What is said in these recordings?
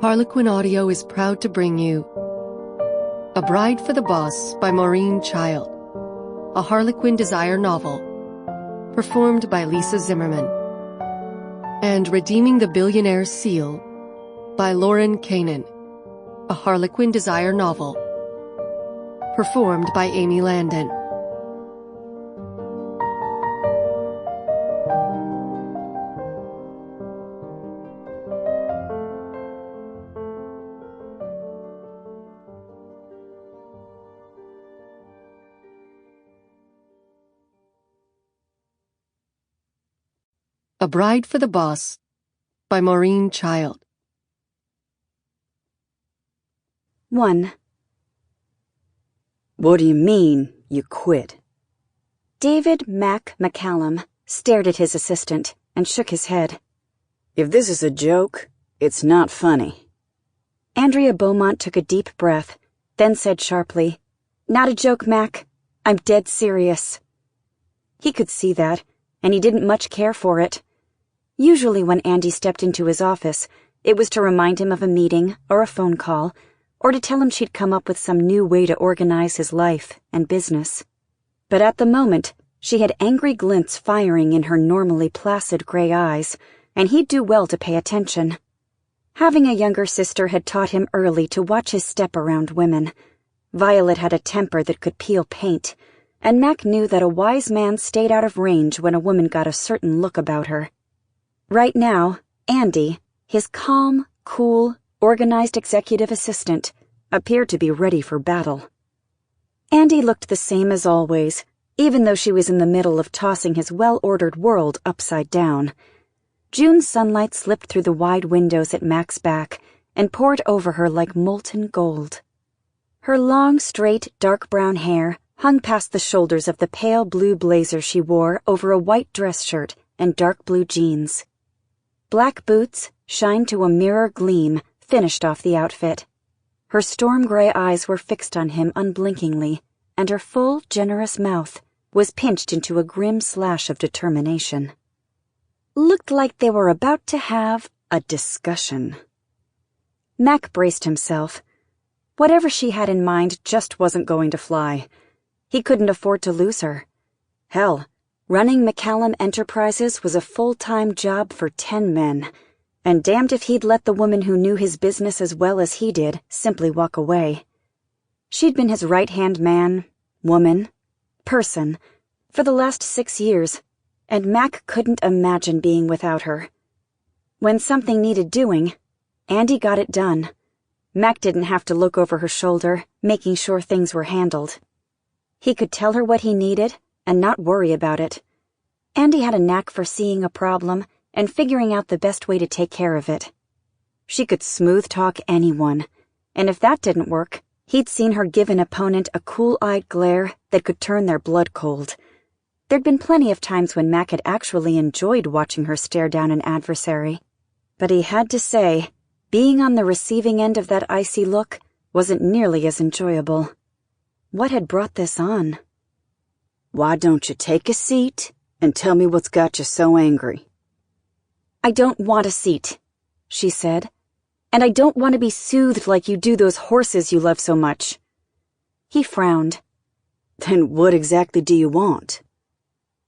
HarlequinAudio is proud to bring you A Bride for the Boss by Maureen Child, a Harlequin Desire novel, performed by Zimmerman, and Redeeming the Billionaire Seal by Canan, a Harlequin Desire novel, performed by Landon. A Bride for the Boss by Maureen Child. 1. What do you mean, you quit? David McCallum stared at his assistant and shook his head. If this is a joke, it's not funny. Andi Beaumont took a deep breath, then said sharply, "Not a joke, Mac. I'm dead serious." He could see that, and he didn't much care for it. Usually when Andi stepped into his office, it was to remind him of a meeting or a phone call, or to tell him she'd come up with some new way to organize his life and business. But at the moment, she had angry glints firing in her normally placid gray eyes, and he'd do well to pay attention. Having a younger sister had taught him early to watch his step around women. Violet had a temper that could peel paint, and Mac knew that a wise man stayed out of range when a woman got a certain look about her. Right now, Andi, his calm, cool, organized executive assistant, appeared to be ready for battle. Andi looked the same as always, even though she was in the middle of tossing his well-ordered world upside down. June sunlight slipped through the wide windows at Mac's back and poured over her like molten gold. Her long, straight, dark brown hair hung past the shoulders of the pale blue blazer she wore over a white dress shirt and dark blue jeans. Black boots, shined to a mirror gleam, finished off the outfit. Her storm gray eyes were fixed on him unblinkingly, and her full, generous mouth was pinched into a grim slash of determination. Looked like they were about to have a discussion. Mac braced himself. Whatever she had in mind just wasn't going to fly. He couldn't afford to lose her. Hell, running McCallum Enterprises was a full-time job for 10 men, and damned if he'd let the woman who knew his business as well as he did simply walk away. She'd been his right-hand man, woman, person, for the last 6 years, and Mac couldn't imagine being without her. When something needed doing, Andi got it done. Mac didn't have to look over her shoulder, making sure things were handled. He could tell her what he needed and not worry about it. Andi had a knack for seeing a problem and figuring out the best way to take care of it. She could smooth talk anyone, and if that didn't work, he'd seen her give an opponent a cool-eyed glare that could turn their blood cold. There'd been plenty of times when Mac had actually enjoyed watching her stare down an adversary. But he had to say, being on the receiving end of that icy look wasn't nearly as enjoyable. What had brought this on? Why don't you take a seat and tell me what's got you so angry? "I don't want a seat," she said, "and I don't want to be soothed like you do those horses you love so much." He frowned. Then what exactly do you want?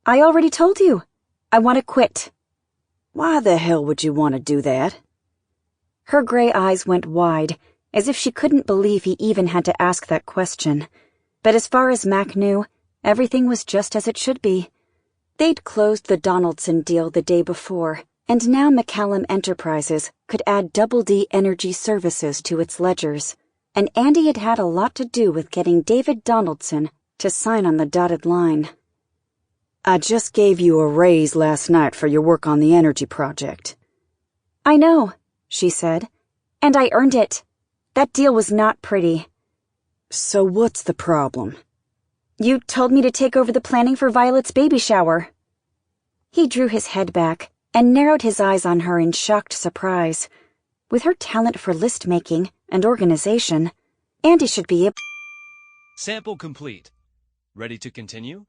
"I already told you. I want to quit." Why the hell would you want to do that? Her gray eyes went wide, as if she couldn't believe he even had to ask that question. But as far as Mac knew, everything was just as it should be. They'd closed the Donaldson deal the day before, and now McCallum Enterprises could add Double D Energy Services to its ledgers, and Andi had had a lot to do with getting David Donaldson to sign on the dotted line. I just gave you a raise last night for your work on the energy project. "I know," she said, "and I earned it. That deal was not pretty." So what's the problem? "You told me to take over the planning for Violet's baby shower." He drew his head back and narrowed his eyes on her in shocked surprise. With her talent for list-making and organization, Andi should be able... Sample complete. Ready to continue?